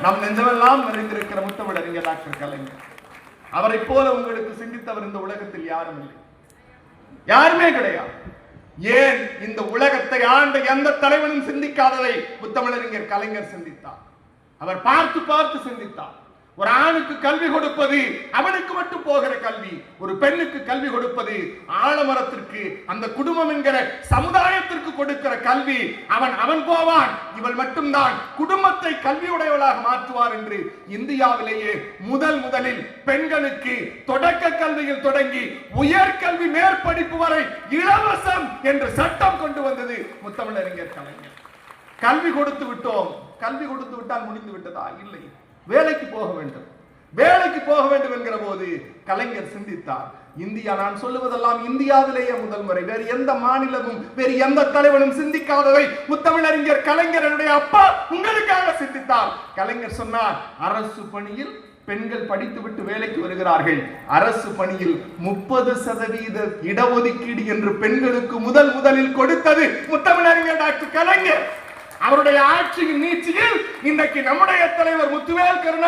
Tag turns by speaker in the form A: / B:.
A: நம் நெஞ்சமெல்லாம் நிறைந்திருக்கிற முத்தமிழறிஞர் டாக்டர் கலைஞர். அவரை போல உங்களுக்கு சிந்தித்தவர் இந்த உலகத்தில் யாரும் இல்லை, யாருமே கிடையாது. ஏன் இந்த உலகத்தை ஆண்ட எந்த தலைவனும் சிந்திக்காததை முத்தமிழறிஞர் கலைஞர் சிந்தித்தார். அவர் பார்த்து பார்த்து சிந்தித்தார். ஒரு ஆணுக்கு கல்வி கொடுப்பது அவனுக்கு மட்டும் போகிற கல்வி, ஒரு பெண்ணுக்கு கல்வி கொடுப்பது ஆலமரத்திற்கு, அந்த குடும்பம் என்கிற சமுதாயத்திற்கு கொடுக்கிற கல்வி. அவன் போவான், இவள் மட்டும்தான் குடும்பத்தை கல்வியுடையவளாக மாற்றுவார் என்று இந்தியாவிலேயே முதலில் பெண்களுக்கு தொடக்க கல்வியில் தொடங்கி உயர்கல்வி மேற்படிப்பு வரை இலவசம் என்று சட்டம் கொண்டு வந்தது முத்தமிழறிஞர் கலைஞர். கல்வி கொடுத்து விட்டோம், கல்வி கொடுத்து விட்டால் முடிந்து விட்டதா? இல்லை, வேலைக்கு போக வேண்டும் என்கிற போது கலைஞர் சிந்தித்தார். இந்தியா, நான் சொல்லுவதெல்லாம் இந்தியாவிலேயே முதல் முறை, வேறு எந்த மாநிலமும் வேறு எந்த தலைவனும் சிந்திக்காதவை முத்தமிழறிஞர் கலைஞருடைய அப்பா உங்களுக்காக சிந்தித்தார். கலைஞர் சொன்னார், அரசு பணியில் பெண்கள் படித்துவிட்டு வேலைக்கு வருகிறார்கள், அரசு பணியில் 30% இடஒதுக்கீடு என்று பெண்களுக்கு முதலில் கொடுத்தது முத்தமிழறிஞர் டாக்டர் கலைஞர். அவருடைய ஆட்சியின் நீட்சியில் இன்றைக்கு நம்முடைய தலைவர் முத்துவேல் கருணாநிதி